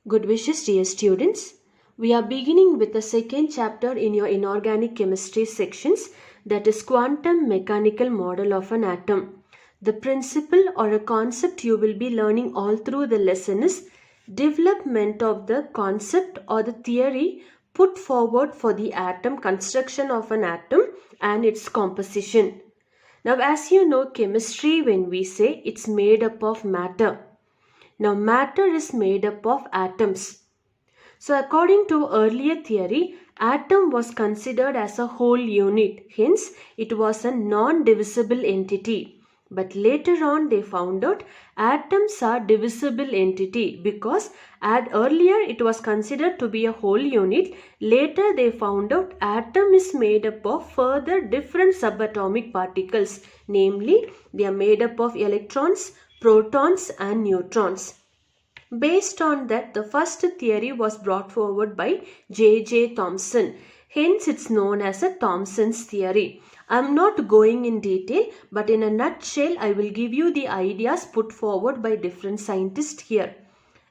Good wishes, dear students. We are beginning with the second chapter in your inorganic chemistry sections, that is quantum mechanical model of an atom. The principle or a concept you will be learning all through the lesson is development of the concept or the theory put forward for the atom, construction of an atom and its composition. Now, as you know, chemistry, when we say it's made up of matter. Now, matter is made up of atoms. So, according to earlier theory, atom was considered as a whole unit. Hence, it was a non-divisible entity. But later on, they found out atoms are divisible entity because earlier it was considered to be a whole unit. Later, they found out atom is made up of further different subatomic particles. Namely, they are made up of electrons, protons and neutrons. Based on that, the first theory was brought forward by J.J. Thomson. Hence, it's known as a Thomson's theory. I'm not going in detail, but in a nutshell, I will give you the ideas put forward by different scientists here.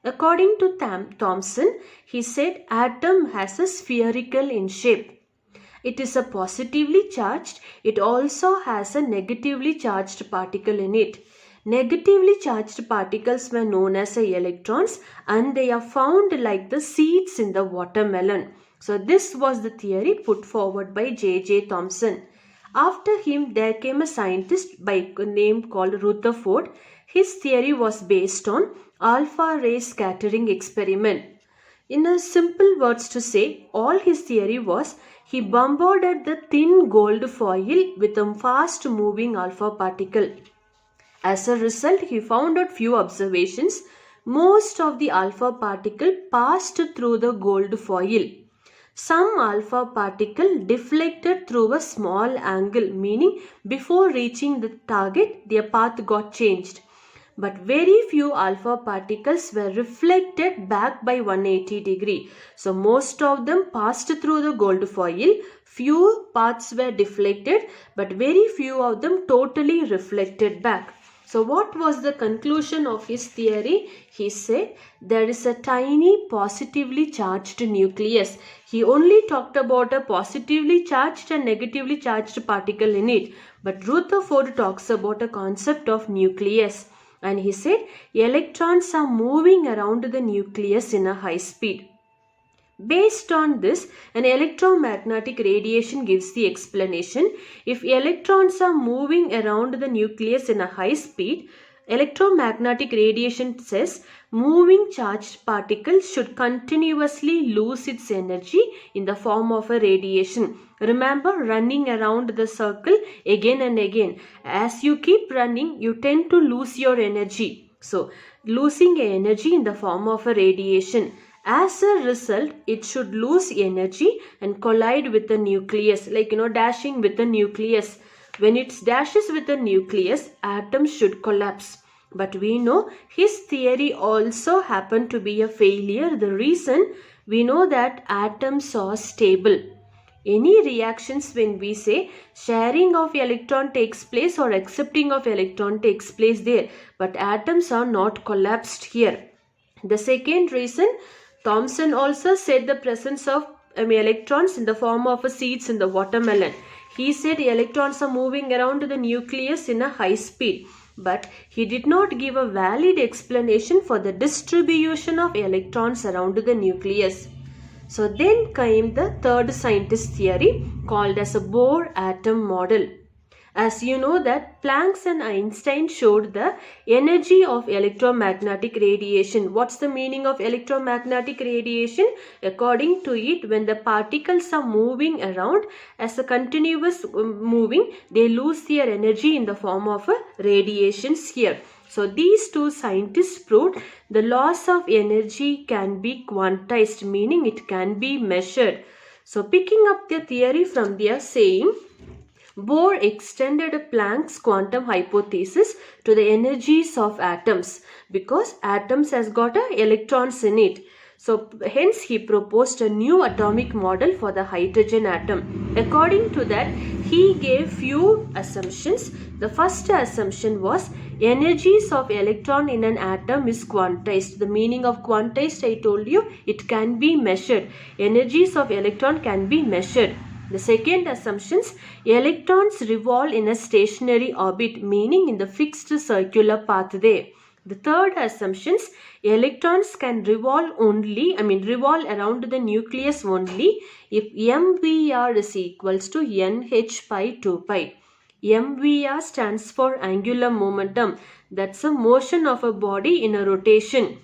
According to Thomson, he said atom has a spherical in shape. It is a positively charged. It also has a negatively charged particle in it. Negatively charged particles were known as electrons and they are found like the seeds in the watermelon. So this was the theory put forward by J.J. Thomson. After him there came a scientist by name called Rutherford. His theory was based on alpha ray scattering experiment. In a simple words to say, all his theory was he bombarded the thin gold foil with a fast moving alpha particle. As a result, he found out few observations. Most of the alpha particle passed through the gold foil. Some alpha particle deflected through a small angle, meaning before reaching the target, their path got changed. But very few alpha particles were reflected back by 180 degree. So most of them passed through the gold foil. Few paths were deflected, but very few of them totally reflected back. So what was the conclusion of his theory? He said there is a tiny positively charged nucleus. He only talked about a positively charged and negatively charged particle in it. But Rutherford talks about a concept of nucleus. And he said electrons are moving around the nucleus in a high speed. Based on this, an electromagnetic radiation gives the explanation. If electrons are moving around the nucleus in a high speed, electromagnetic radiation says moving charged particles should continuously lose its energy in the form of a radiation. Remember, running around the circle again and again. As you keep running, you tend to lose your energy. So, losing energy in the form of a radiation. As a result, it should lose energy and collide with the nucleus, like dashing with the nucleus. When it dashes with the nucleus, atoms should collapse. But we know his theory also happened to be a failure. The reason, we know that atoms are stable. Any reactions when we say sharing of electron takes place or accepting of electron takes place there, but atoms are not collapsed here. The second reason, Thomson also said the presence of electrons in the form of seeds in the watermelon. He said electrons are moving around the nucleus in a high speed. But he did not give a valid explanation for the distribution of electrons around the nucleus. So then came the third scientist theory called as a Bohr atom model. As you know that Planck and Einstein showed the energy of electromagnetic radiation. What's the meaning of electromagnetic radiation? According to it, when the particles are moving around as a continuous moving, they lose their energy in the form of a radiations here. So these two scientists proved the loss of energy can be quantized, meaning it can be measured. So picking up the theory from their saying, Bohr extended Planck's quantum hypothesis to the energies of atoms because atoms has got electrons in it. So hence he proposed a new atomic model for the hydrogen atom. According to that, he gave few assumptions. The first assumption was energies of electron in an atom is quantized. The meaning of quantized, I told you, it can be measured. Energies of electron can be measured. The second assumptions, electrons revolve in a stationary orbit, meaning in the fixed circular pathway. The third assumptions, electrons can revolve around the nucleus only if MVR is equals to NH pi 2 pi. MVR stands for angular momentum. That's a motion of a body in a rotation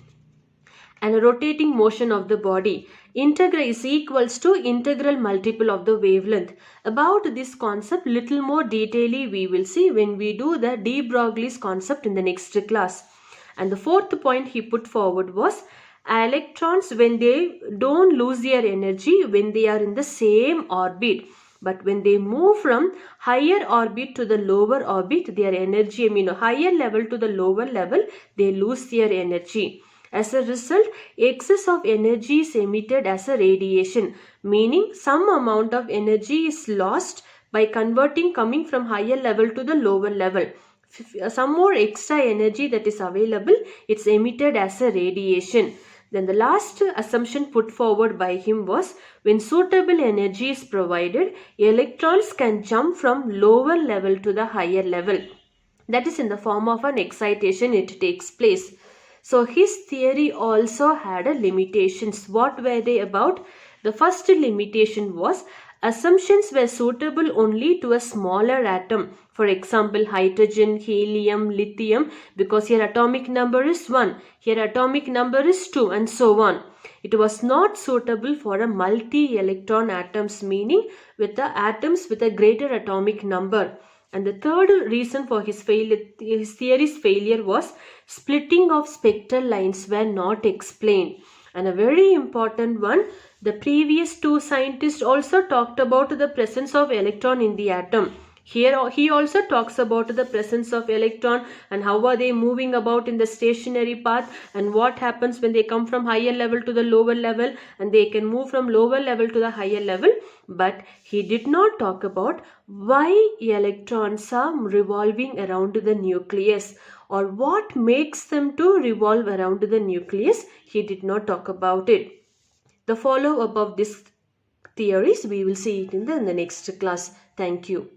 and a rotating motion of the body. Integral is equals to integral multiple of the wavelength. About this concept, little more detailedly we will see when we do the de Broglie's concept in the next class. And the fourth point he put forward was electrons, when they don't lose their energy when they are in the same orbit, but when they move from higher orbit to the lower orbit, their energy, higher level to the lower level, they lose their energy. As a result, excess of energy is emitted as a radiation, meaning some amount of energy is lost by coming from higher level to the lower level. Some more extra energy that is available, it's emitted as a radiation. Then the last assumption put forward by him was when suitable energy is provided, electrons can jump from lower level to the higher level. That is in the form of an excitation it takes place. So his theory also had a limitations. What were they about? The first limitation was assumptions were suitable only to a smaller atom. For example, hydrogen, helium, lithium, because here atomic number is 1, here atomic number is 2, and so on. It was not suitable for a multi-electron atoms, meaning with the atoms with a greater atomic number. And the third reason for his theory's failure was splitting of spectral lines were not explained. And a very important one, the previous two scientists also talked about the presence of electron in the atom. Here he also talks about the presence of electron and how are they moving about in the stationary path and what happens when they come from higher level to the lower level and they can move from lower level to the higher level. But he did not talk about why electrons are revolving around the nucleus or what makes them to revolve around the nucleus. He did not talk about it. The follow up of these theories we will see it in the next class. Thank you.